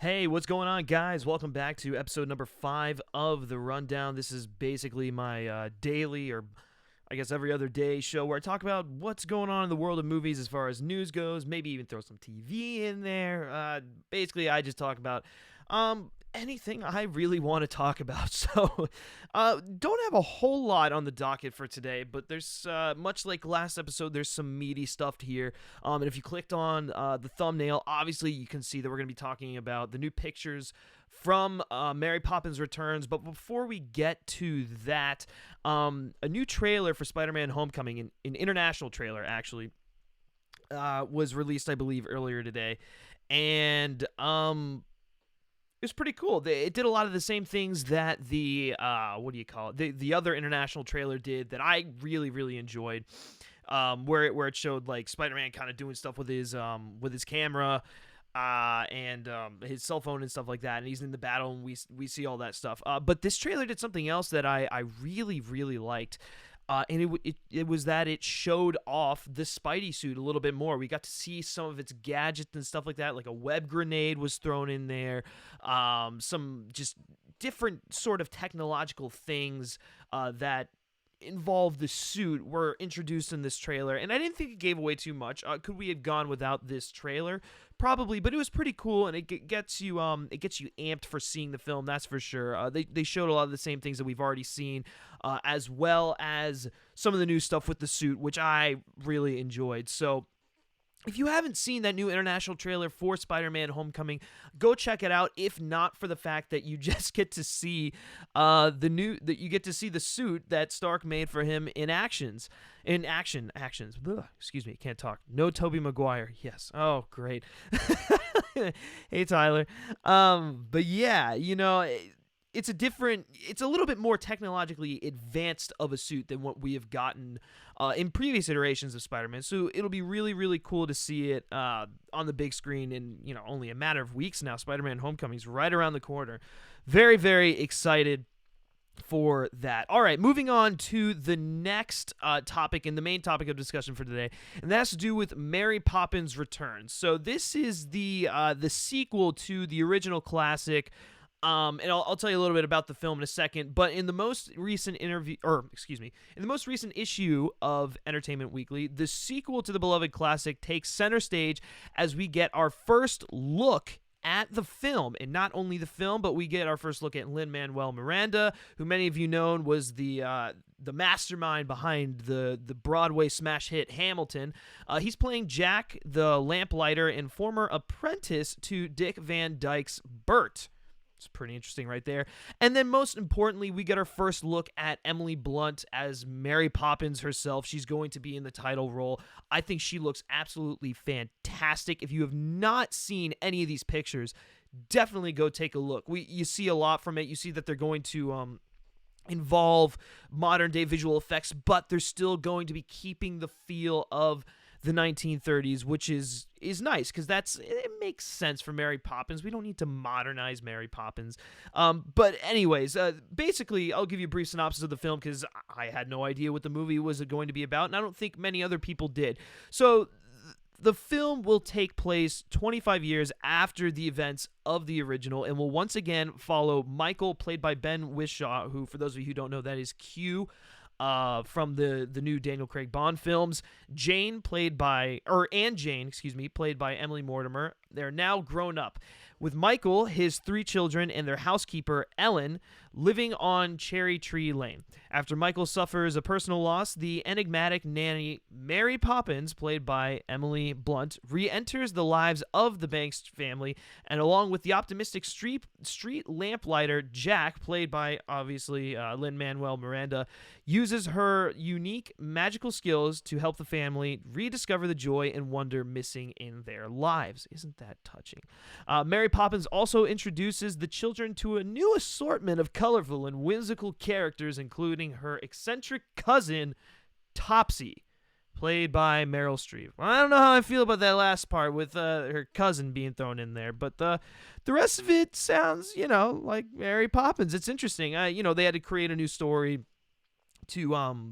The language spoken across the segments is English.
Hey, what's going on, guys? Welcome back to episode number 5 of The Rundown. This is basically my daily, or I guess every other day show where I talk about what's going on in the world of movies as far as news goes, maybe even throw some TV in there. Basically, I just talk about anything I really want to talk about. So, don't have a whole lot on the docket for today, but there's, much like last episode, there's some meaty stuff here. And if you clicked on the thumbnail, obviously you can see that we're going to be talking about the new pictures from Mary Poppins Returns. But before we get to that, a new trailer for Spider-Man Homecoming, an international trailer actually, was released, I believe, earlier today. And it was pretty cool. It did a lot of the same things that the the other international trailer did that I really enjoyed. Where it showed like Spider-Man kind of doing stuff with his camera, and his cell phone and stuff like that, and he's in the battle and we see all that stuff. But this trailer did something else that I really liked. And it was that it showed off the Spidey suit a little bit more. We got to see some of its gadgets and stuff like that. Like a web grenade was thrown in there. Some just different sort of technological things that involve the suit were introduced in this trailer, and I didn't think it gave away too much. Could we have gone without this trailer? Probably, but it was pretty cool, and it gets you amped for seeing the film. That's for sure. They showed a lot of the same things that we've already seen, as well as some of the new stuff with the suit, which I really enjoyed. So, if you haven't seen that new international trailer for Spider-Man Homecoming, go check it out. If not for the fact that you just get to see the suit that Stark made for him in actions. Ugh, excuse me, can't talk. No Tobey Maguire. Yes. Oh, great. Hey, Tyler. But yeah, it's a little bit more technologically advanced of a suit than what we have gotten in previous iterations of Spider-Man. So it'll be really cool to see it on the big screen in, only a matter of weeks now. Spider-Man Homecoming's right around the corner. Very excited for that. All right, moving on to the next topic and the main topic of discussion for today, and that has to do with Mary Poppins Returns. So this is the sequel to the original classic. And I'll tell you a little bit about the film in a second, but in the most recent in the most recent issue of Entertainment Weekly, the sequel to the beloved classic takes center stage as we get our first look at the film. And not only the film, but we get our first look at Lin-Manuel Miranda, who many of you know was the mastermind behind the Broadway smash hit Hamilton. He's playing Jack, the lamplighter and former apprentice to Dick Van Dyke's Bert. It's pretty interesting right there. And then most importantly, we get our first look at Emily Blunt as Mary Poppins herself. She's going to be in the title role. I think she looks absolutely fantastic. If you have not seen any of these pictures, definitely go take a look. You see a lot from it. You see that they're going to involve modern day visual effects, but they're still going to be keeping the feel of the 1930s, which is nice because it makes sense for Mary Poppins. We don't need to modernize Mary Poppins. But anyways, basically, I'll give you a brief synopsis of the film because I had no idea what the movie was going to be about, and I don't think many other people did. So the film will take place 25 years after the events of the original and will once again follow Michael, played by Ben Whishaw, who, for those of you who don't know, that is Q from the new Daniel Craig Bond films. Jane, played by Emily Mortimer. They're now grown up, with Michael, his 3 children, and their housekeeper, Ellen, living on Cherry Tree Lane. After Michael suffers a personal loss, the enigmatic nanny Mary Poppins, played by Emily Blunt, re-enters the lives of the Banks family, and along with the optimistic street lamplighter Jack, played by, obviously, Lin-Manuel Miranda, uses her unique magical skills to help the family rediscover the joy and wonder missing in their lives. Isn't that touching? Mary Poppins also introduces the children to a new assortment of colorful and whimsical characters, including her eccentric cousin, Topsy, played by Meryl Streep. I don't know how I feel about that last part with her cousin being thrown in there, but the rest of it sounds, like Mary Poppins. It's interesting. They had to create a new story to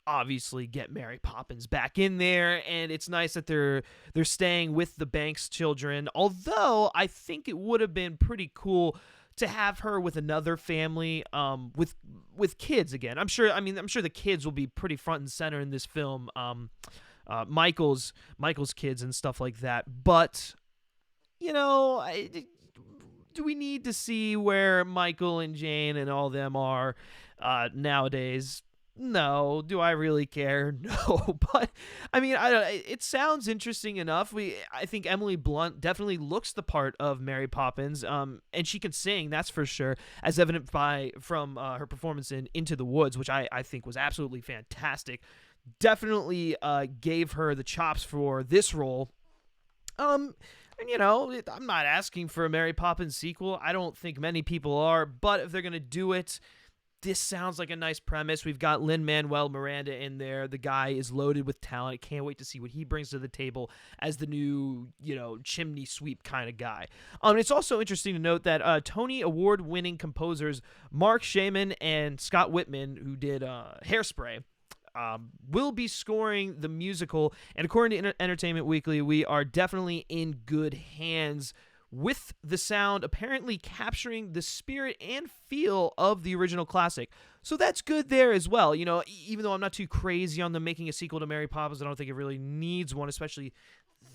obviously get Mary Poppins back in there, and it's nice that they're staying with the Banks children. Although I think it would have been pretty cool to have her with another family, with kids again. I'm sure. I mean, I'm sure the kids will be pretty front and center in this film. Michael's kids and stuff like that. But do we need to see where Michael and Jane and all them are nowadays? No. Do I really care? No. But I mean, I don't. It sounds interesting enough. I think Emily Blunt definitely looks the part of Mary Poppins. And she can sing, that's for sure, as evident from her performance in Into the Woods, which I think was absolutely fantastic. Definitely gave her the chops for this role. And I'm not asking for a Mary Poppins sequel. I don't think many people are, but if they're gonna do it, this sounds like a nice premise. We've got Lin-Manuel Miranda in there. The guy is loaded with talent. I can't wait to see what he brings to the table as the new, chimney sweep kind of guy. It's also interesting to note that Tony Award-winning composers Mark Shaman and Scott Whitman, who did Hairspray, will be scoring the musical. And according to Entertainment Weekly, we are definitely in good hands with the sound apparently capturing the spirit and feel of the original classic. So that's good there as well. Even though I'm not too crazy on them making a sequel to Mary Poppins, I don't think it really needs one, especially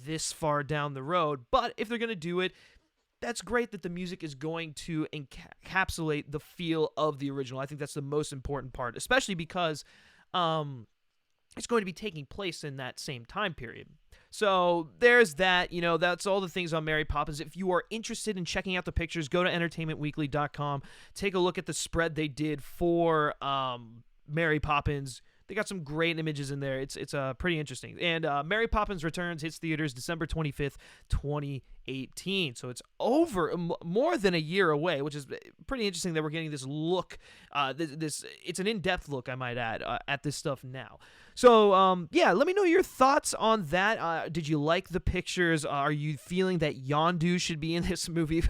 this far down the road. But if they're going to do it, that's great that the music is going to encapsulate the feel of the original. I think that's the most important part, especially because it's going to be taking place in that same time period. So there's that. That's all the things on Mary Poppins. If you are interested in checking out the pictures, go to entertainmentweekly.com. Take a look at the spread they did for Mary Poppins. They got some great images in there. It's pretty interesting. And Mary Poppins Returns hits theaters December 25th, 2018. So it's over more than a year away, which is pretty interesting that we're getting this look. It's an in-depth look, I might add, at this stuff now. So, let me know your thoughts on that. Did you like the pictures? Are you feeling that Yondu should be in this movie?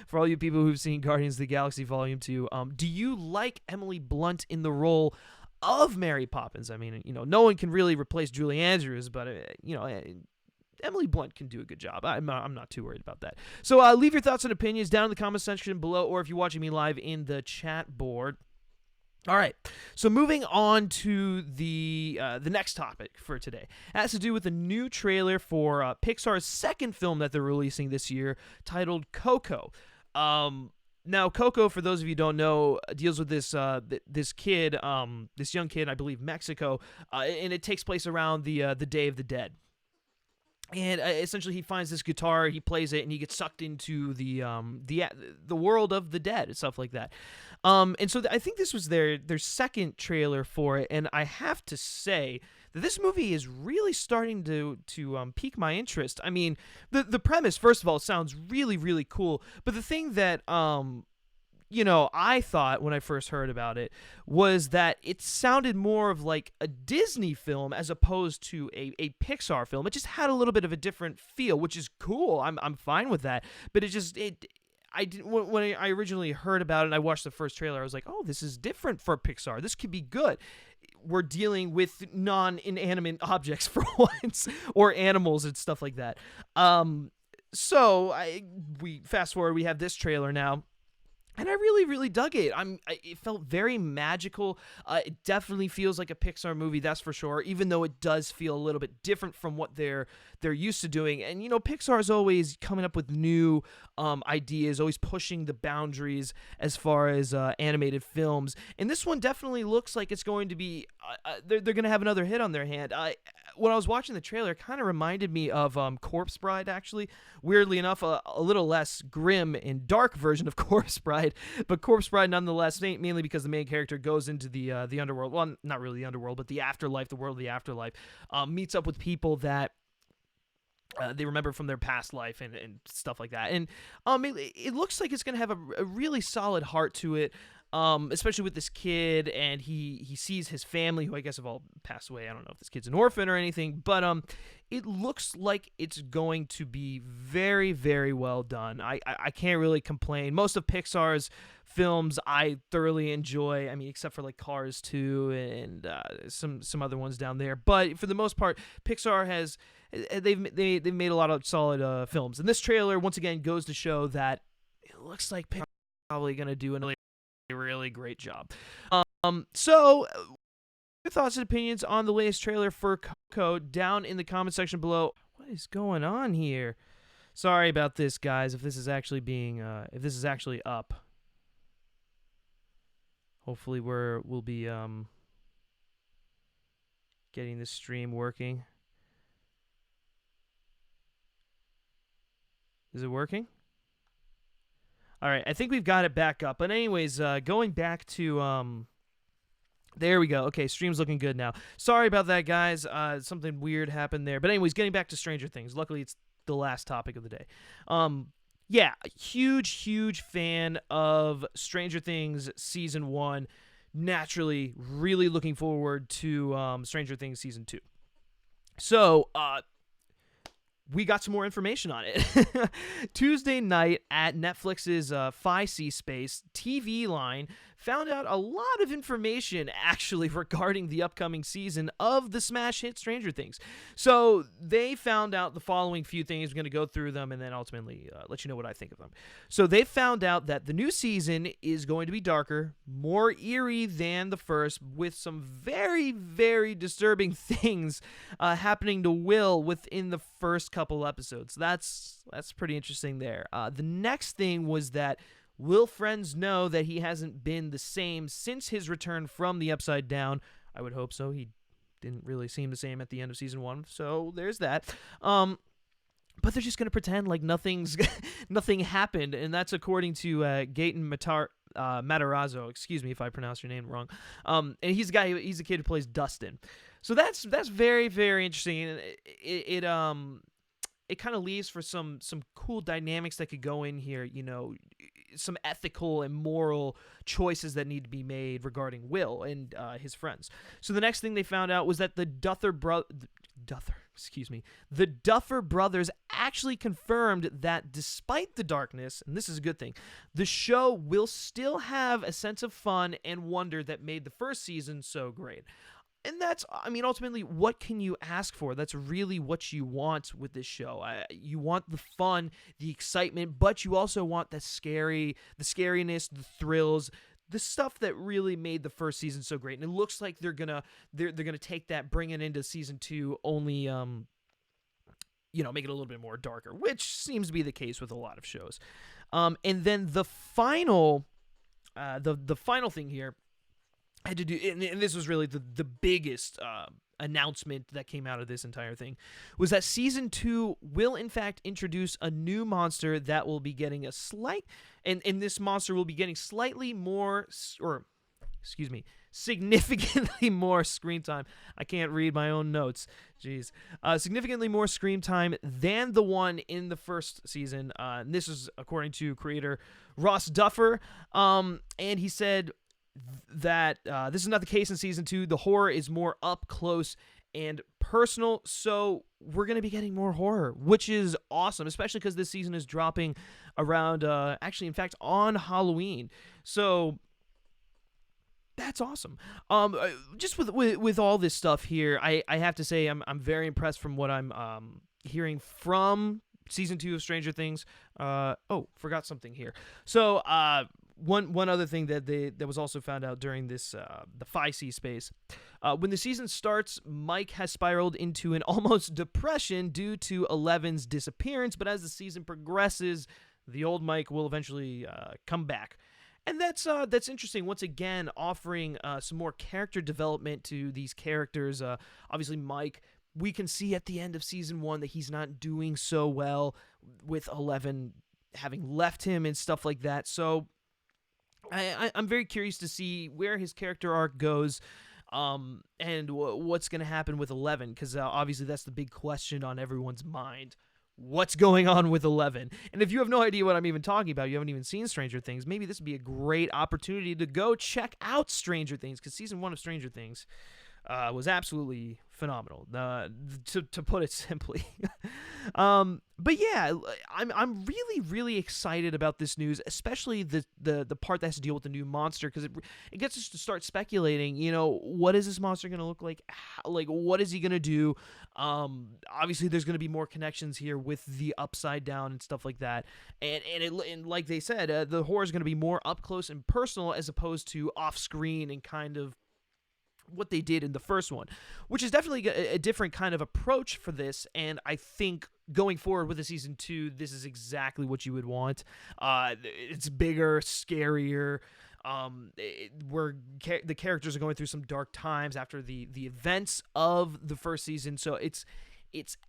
For all you people who've seen Guardians of the Galaxy Volume 2, do you like Emily Blunt in the role of Mary Poppins? I mean, no one can really replace Julie Andrews, but, Emily Blunt can do a good job. I'm not too worried about that. So leave your thoughts and opinions down in the comment section below, or if you're watching me live in the chat board. All right, so moving on to the next topic for today. It has to do with the new trailer for Pixar's second film that they're releasing this year, titled Coco. Now, Coco, for those of you who don't know, deals with this kid, this young kid, I believe Mexico, and it takes place around the Day of the Dead. And essentially, he finds this guitar, he plays it, and he gets sucked into the world of the dead and stuff like that. And so I think this was their second trailer for it, and I have to say that this movie is really starting to pique my interest. I mean, the premise, first of all, sounds really, really cool, but the thing that I thought when I first heard about it was that it sounded more of like a Disney film as opposed to a Pixar film. It just had a little bit of a different feel, which is cool. I'm fine with that. But when I originally heard about it and I watched the first trailer, I was like, oh, this is different for Pixar. This could be good. We're dealing with non-inanimate objects for once, or animals and stuff like that. So we fast forward, we have this trailer now. And I really, really dug it. It felt very magical. It definitely feels like a Pixar movie, that's for sure, even though it does feel a little bit different from what they're used to doing. And, Pixar is always coming up with new ideas, always pushing the boundaries as far as animated films. And this one definitely looks like it's going to be, they're going to have another hit on their hand. When I was watching the trailer, it kind of reminded me of Corpse Bride, actually. Weirdly enough, a little less grim and dark version of Corpse Bride, but Corpse Bride nonetheless, mainly because the main character goes into the underworld. Well, not really the underworld, but the afterlife, the world of the afterlife, meets up with people that they remember from their past life and stuff like that. And it looks like it's going to have a really solid heart to it. especially with this kid, and he sees his family, who I guess have all passed away. I don't know if this kid's an orphan or anything, but it looks like it's going to be very, very well done. I can't really complain. Most of Pixar's films I thoroughly enjoy. I mean, except for like Cars 2 and some other ones down there. But for the most part, Pixar has they've made a lot of solid films. And this trailer once again goes to show that it looks like Pixar is probably going to do a really great job. So your thoughts and opinions on the latest trailer for Coco down in the comment section below. What is going on here? Sorry about this, guys. If this is actually up. Hopefully we'll be getting this stream working. Is it working? All right, I think we've got it back up. But anyways, going back to there we go. Okay, stream's looking good now. Sorry about that, guys. Something weird happened there. But anyways, getting back to Stranger Things. Luckily, it's the last topic of the day. Yeah, huge fan of Stranger Things Season 1. Naturally, really looking forward to Stranger Things Season 2. So, we got some more information on it. Tuesday night at Netflix's Fi-C Space TV line found out a lot of information actually regarding the upcoming season of the smash hit Stranger Things. So they found out the following few things. We're going to go through them and then ultimately let you know what I think of them. So they found out that the new season is going to be darker, more eerie than the first, with some very, very disturbing things happening to Will within the first couple episodes. That's pretty interesting there. The next thing was that will friends know that he hasn't been the same since his return from the Upside Down? I would hope so. He didn't really seem the same at the end of season 1, so there's that. But they're just gonna pretend like nothing happened, and that's according to Gaten Matarazzo. Excuse me if I pronounced your name wrong. And he's a kid who plays Dustin. So that's very, very interesting, and it kind of leaves for some cool dynamics that could go in here, you know, some ethical and moral choices that need to be made regarding Will and his friends. So the next thing they found out was that the Duffer brothers actually confirmed that despite the darkness, and this is a good thing, the show will still have a sense of fun and wonder that made the first season so great. And that's, I mean, ultimately, what can you ask for? That's really what you want with this show. You want the fun, the excitement, but you also want the scariness, the thrills, the stuff that really made the first season so great. And it looks like they're gonna take that, bring it into season 2, only make it a little bit more darker, which seems to be the case with a lot of shows. And then the final thing here had to do, and this was really the biggest announcement that came out of this entire thing, was that season 2 will in fact introduce a new monster that will be getting and this monster will be getting significantly more screen time. I can't read my own notes. Jeez. Significantly more screen time than the one in the first season. And this is according to creator Ross Duffer. And he said that this is not the case in season 2. The horror is more up close and personal, so we're going to be getting more horror, which is awesome, especially because this season is dropping around, on Halloween. So that's awesome. Just with all this stuff here, I have to say I'm very impressed from what I'm hearing from season 2 of Stranger Things. Forgot something here. So one other thing that was also found out during this the Fi-C space, when the season starts, Mike has spiraled into an almost depression due to Eleven's disappearance. But as the season progresses, the old Mike will eventually come back. And that's interesting. Once again, offering some more character development to these characters. Obviously, Mike, we can see at the end of season 1 that he's not doing so well with 11 having left him and stuff like that. So I'm very curious to see where his character arc goes, and what's going to happen with 11, because obviously that's the big question on everyone's mind. what's going on with 11. And if you have no idea what I'm even talking about, you haven't even seen Stranger Things, maybe this would be a great opportunity to go check out Stranger Things, because season 1 of Stranger Things was absolutely phenomenal, to put it simply. But yeah, I'm really, really excited about this news, especially the part that has to deal with the new monster, because it gets us to start speculating, what is this monster going to look like? What is he going to do? Obviously, there's going to be more connections here with the Upside Down and stuff like that. And like they said, the horror is going to be more up close and personal as opposed to off screen and kind of what they did in the first one, which is definitely a different kind of approach for this. And I think going forward with the season 2, this is exactly what you would want. It's bigger, scarier. Where the characters are going through some dark times after the events of the first season. So it's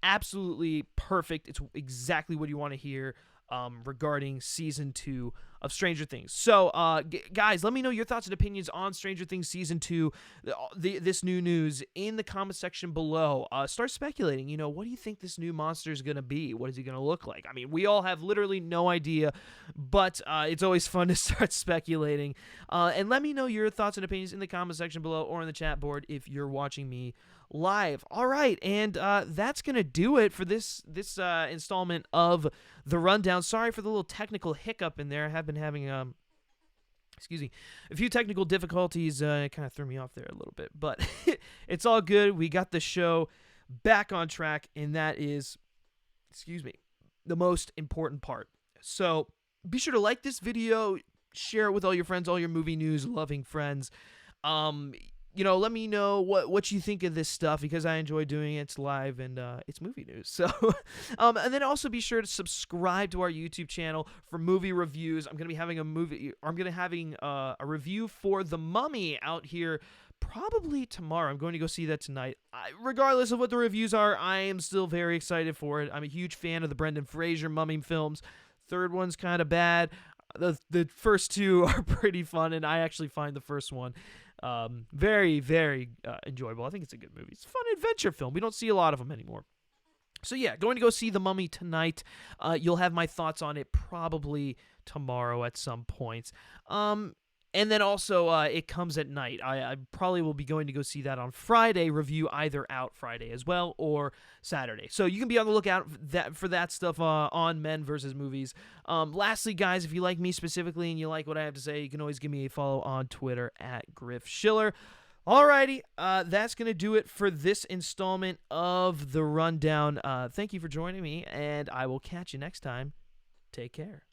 absolutely perfect. It's exactly what you want to hear regarding season 2 of Stranger Things. So, guys, let me know your thoughts and opinions on Stranger Things season 2, this new news, in the comment section below. Start speculating. What do you think this new monster is going to be? What is he going to look like? I mean, we all have literally no idea, but it's always fun to start speculating. And let me know your thoughts and opinions in the comment section below or in the chat board if you're watching me live. All right, and that's gonna do it for this installment of the rundown. Sorry for the little technical hiccup in there. I have been having a few technical difficulties. It kind of threw me off there a little bit, but it's all good. We got the show back on track, and that is the most important part. So be sure to like this video, share it with all your friends, all your movie news loving friends. Let me know what you think of this stuff, because I enjoy doing it. It's live and it's movie news. So, and then also be sure to subscribe to our YouTube channel for movie reviews. I'm gonna having a review for The Mummy out here probably tomorrow. I'm going to go see that tonight. Regardless of what the reviews are, I am still very excited for it. I'm a huge fan of the Brendan Fraser Mummy films. Third one's kind of bad. The first 2 are pretty fun, and I actually find the first one very, very enjoyable. I think it's a good movie. It's a fun adventure film. We don't see a lot of them anymore. So yeah, going to go see The Mummy tonight. You'll have my thoughts on it probably tomorrow at some point. And then also, it comes at night. I probably will be going to go see that on Friday, review either out Friday as well or Saturday. So you can be on the lookout for that stuff on Men vs. Movies. Lastly, guys, if you like me specifically and you like what I have to say, you can always give me a follow on Twitter at Griff Schiller. Alrighty, that's going to do it for this installment of The Rundown. Thank you for joining me, and I will catch you next time. Take care.